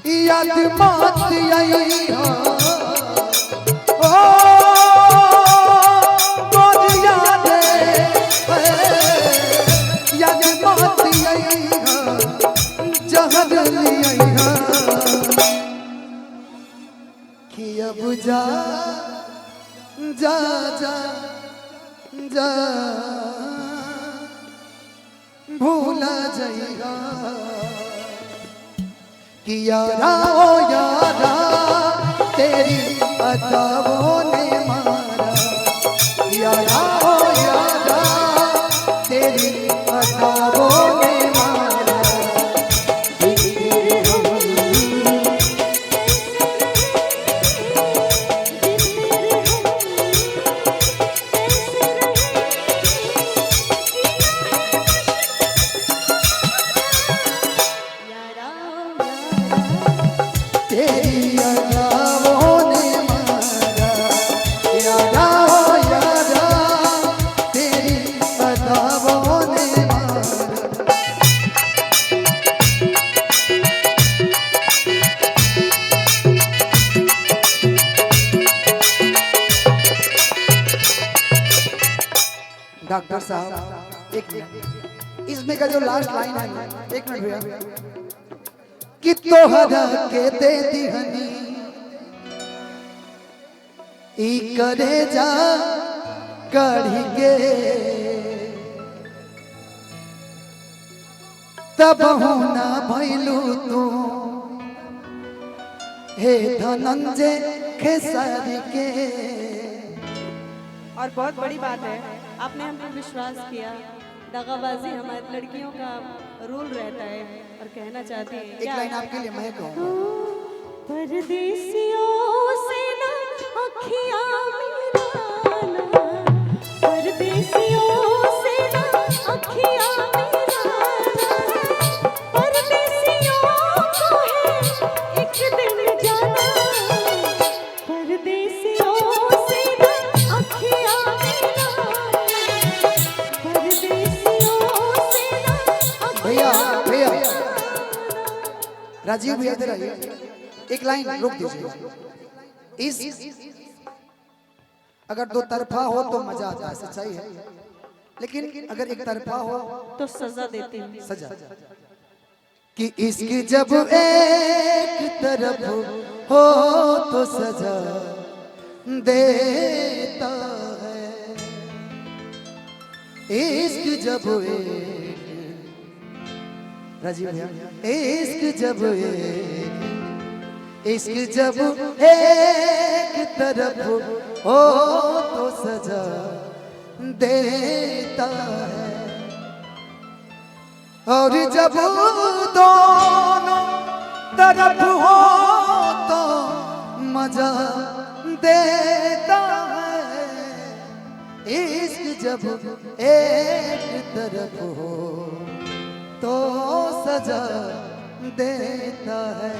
याद मत आई ओ मोर याद याद मत आई जहर लिया कि अब जा जा जा जा भूला जाएगा कि यारा ओ यारा तेरी अदाओं ने मारा यारा ओ यारा तेरी अदाओं ने मारा डॉक्टर साहब एक मिनट इसमें का जो लास्ट लाइन है एक मिनट भैया कि तोहरा के दे दिहनी ई करे जा कढ़ी के तब ना भइलू तू हे धनंजय खेसारी के। और बहुत बड़ी बात है आपने हम पर विश्वास किया। दगाबाजी हमारी लड़कियों का रूल रहता है और कहना चाहती है एक लाइन आपके लिए मैं कहूँ परदेसियों से ना अखियां मिलाना परदेसियों से ना अखियां मिलाना परदेसियों को है एक दिन जाना परदेसियों से ना अखियां राजीव भैया इधर आइए एक लाइन रोक दीजिए। इस अगर दो तरफा हो तो मजा आता है सच्चाई है लेकिन अगर एक तरफा हो तो सजा देते हैं सजा कि इसकी जब एक तरफ हो तो सजा देता है इश्क जब एक राजीव भैया इश्क जब एक तरफ हो तो सजा देता है और जब दोनों तरफ हो तो मजा देता है इश्क जब एक तरफ हो तो सजा देता है।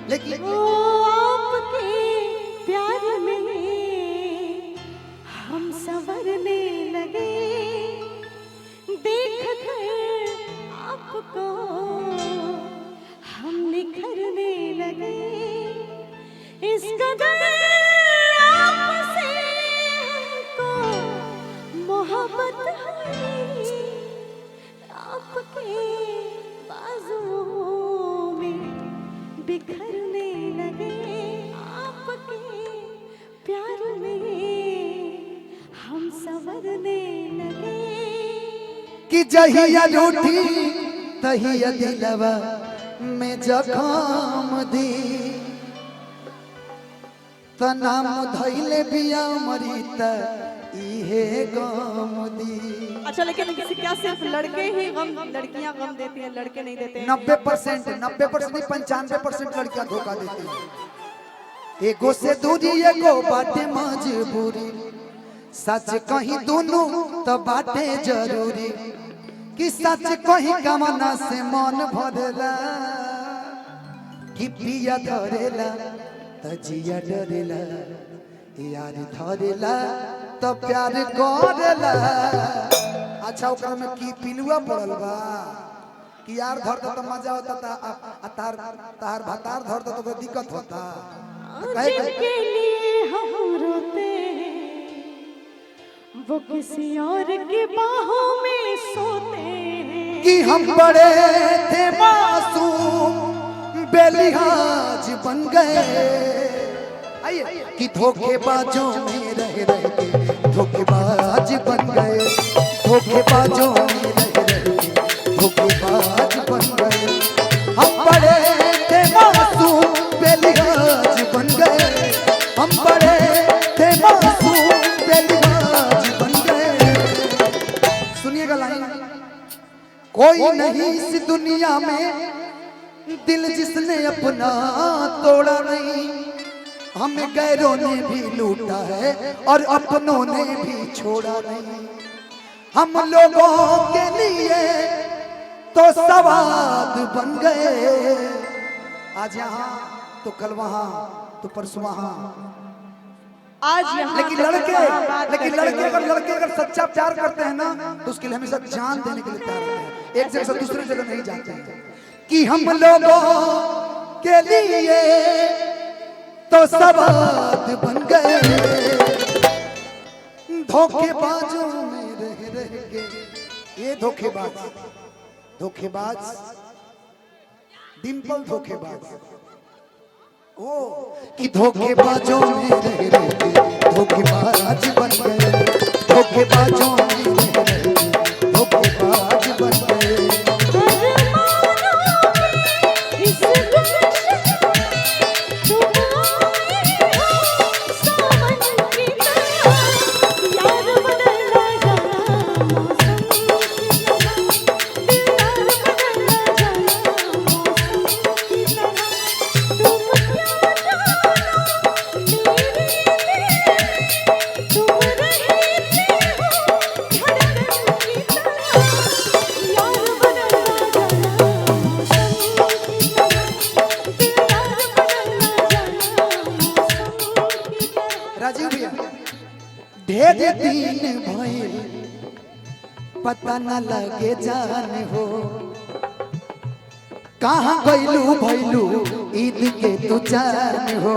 लेकिन वो आपके प्यार में हम संवरने लगे देख कर आपको हम निखरने लगे इस कदर आपसे हमको मोहब्बत हुई आपके बाजुओं में बिखरने लगे आपके प्यार में हम संवरने लगे कि जहिया रूठी तहिया दिलवा में जखम दी त नाम धइले बिया मरीता इहे गम दी। अच्छा लेकिन क्या सिर्फ लड़के ही गम लड़कियां गम देती हैं लड़के नहीं देते 90% नहीं 95% लड़कियां धोखा देती हैं। एगो से दूरी एगो बाटे मजबूरी सच कहीं दोनों तो बाटे जरूरी कि सच कहीं कमना से मन भरेला कि पिया धरेला त जिया डरेला यार धरेला तो प्यार करेला। अच्छा ओकरा में की पिलुआ पड़ल बा कि यार धरता तो मजा होता था तार तार भातार धर तो कोई दिक्कत होता। जिनके लिए हम रोते हैं वो किसी और की बाहों में सोते हैं। कि हम बड़े थे मासूम बेलिहाज बन गए। आइए कि धोखेबाजों में रह रह के धोखेबाज बन गए। धोखेबाजों में रह रह के धोखेबाज बन गए। हम बड़े थे मासूम बेलिहाज बन गए। हम बड़े थे मासूम बेलिहाज बन गए। सुनिएगा लाइन। कोई नहीं इस दुनिया में दिल जिसने अपना तोड़ा नहीं। हमें गैरों ने भी लूटा है और अपनों ने भी छोड़ा नहीं। हम लोगों के लिए तो सवाद बन गए। आज यहाँ तो कल वहाँ तो परसों वहाँ। आज यहाँ लेकिन लड़के अगर सच्चा प्यार करते हैं ना तो उसके लिए हमेशा जान देने के लिए तैयार होते हैं। एक जगह से दूसरी जगह नहीं जाते हैं। कि हम लोगों के लिए तो सवाद बन गए। धोखेबाजों में रह रह के ये धोखेबाज डिंपल धोखेबाज। ओ कि धोखेबाजों में रह रह के धोखेबाज बन गए। धोखेबाजों में रह रह के धोखेबाज बन गए। राजीव भैया ढेर दिन भइल पता न लगे जान हो। कहाँ गइलू भइलू ईद के तू जान हो।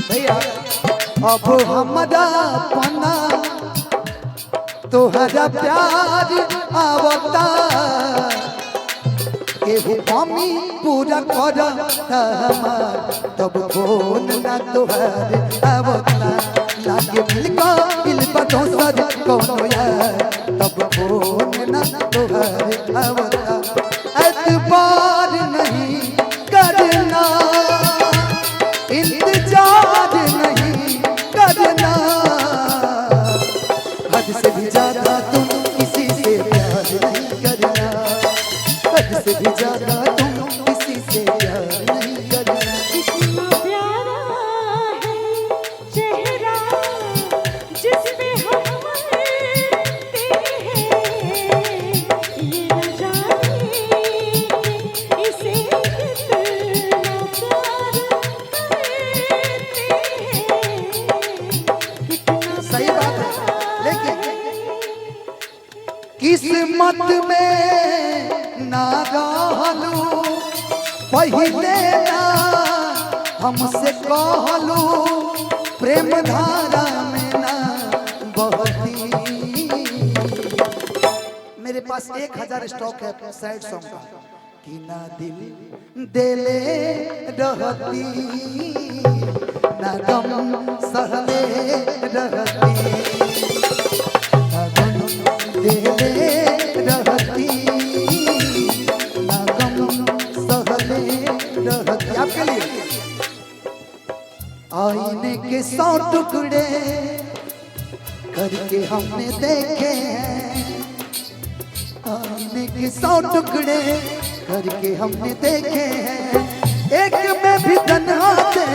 भैया अब हमरा पना तोहरा प्यार आवता। केहू कमी पूरा कर हमार तब फोन ना तोहर आवता। लागे मिलका मिलबा दोसर कौनो यार तब फोन ना तोहर आवता। एतबार नहीं करना इंतजार नहीं करना। हद से भी ज्यादा तुम किसी से प्यार नहीं करना। हद से भी ज्यादा तुम किसी से प्यार नहीं करना। कितना प्यारा है चेहरा जिसपे हम मरते हैं। ये न जाने इसे कितना प्यार करते हैं। कितना सही बात है लेकिन किस्मत में ना रहलू पहिले ना हमसे कहलू। प्रेम धारा में ना बहती। मेरे पास 1000 स्टॉक है सैड सॉन्ग का। कि ना दिल देले रहती ना गम सहले रहती। ना गम देले रहती ना गम सहले रहती। आपके लिए आईने के 100 टुकड़े करके हमने देखे हैं। आईने के 100 टुकड़े करके हमने देखे हैं। एक में भी तन्हा थे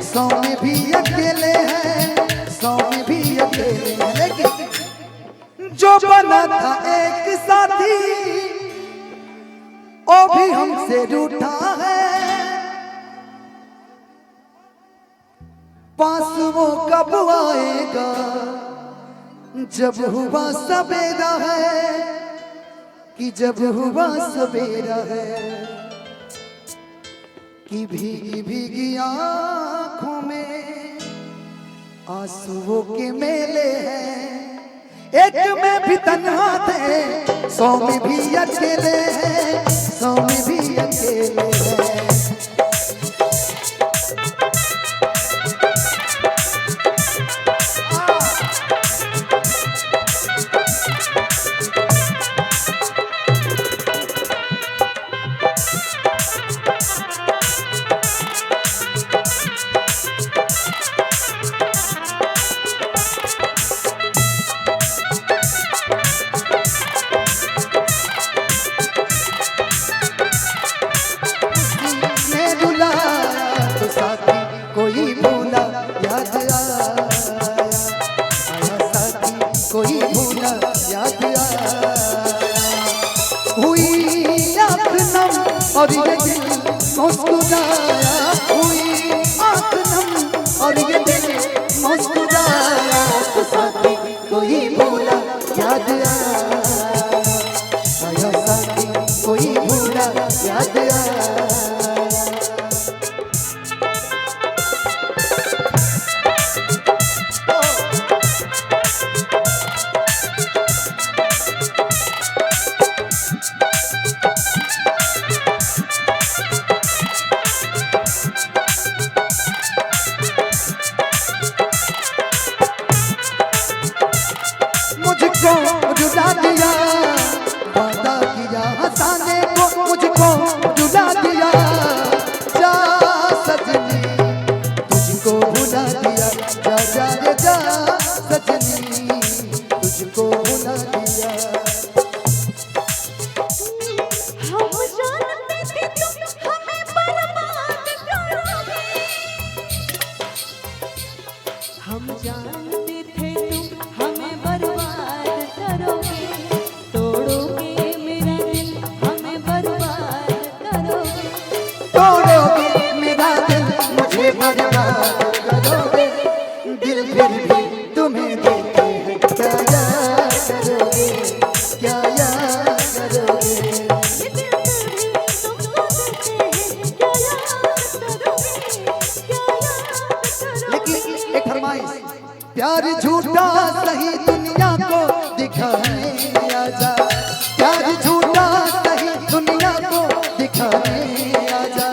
100 में भी अकेले हैं। 100 में भी अकेले हैं। लेकिन जो बना था एक साथी वो भी हमसे रूठा है। पास वो कब आएगा जब हुआ सवेरा है कि जब हुआ सवेरा है कि भीगी भीगी आंखों में आंसुओं के मेले हैं। एक में भी तन्हा थे 100 में भी अकेले हैं, 100 में भी अकेले हैं। कोई भूला याद आया, आया साथी कोई भूला याद आया। हुई आँख नम और ये दिल मुस्कुराया, हुई आँख नम और ये दिल मुस्कुराया। तो साथी कोई भूला याद आया, आया साथी कोई भूला याद आया। मुझको रुला दिया, वादा किया हंसाने को, मुझको रुला दिया। जा सजनी तुझको भुला दिया, जा जा रे जा सजनी तुझको भुला दिया। हम जानते थे तुम हमें बर्बाद करोगे, हम जानते थे तुम हमें बर्बाद करोगे, तोड़ोगे मेरा दिल हमें बर्बाद करोगे, तोड़ोगे मेरा दिल मुझे बर्बाद करोगे। दिल फिर भी तुम्हें देते हैं, क्या याद करोगे, क्या याद करोगे। ये दिल भी तुमको देते हैं, क्या याद करोगे, क्या याद करोगे। लेकिन एक फरमाइश, प्यार झूठा सही दुनिया को दिखाने आजा, प्यार झूठा सही दुनिया को दिखाने आजा।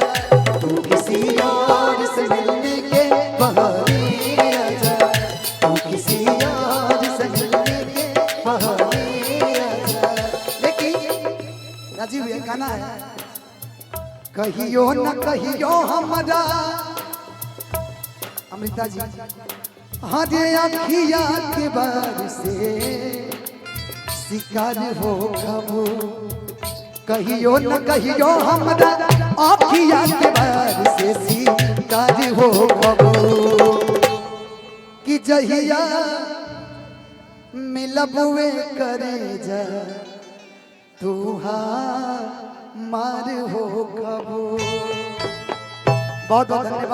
तू किसी और से मिलने के बहाने आजा, तू किसी और से मिलने के बहाने आजा। लेकिन राजीव ये गाना है, कहियो न कहियो हमारा अमृता जी, हरे अखिया के बार से शिकार हो कबो। कहियो न कहियो हमरा अखिया के बार से शिकार हो कबो। कि जहिया मिलबुए करे जा तू मार हो कबो। बहुत बहुत धन्यवाद।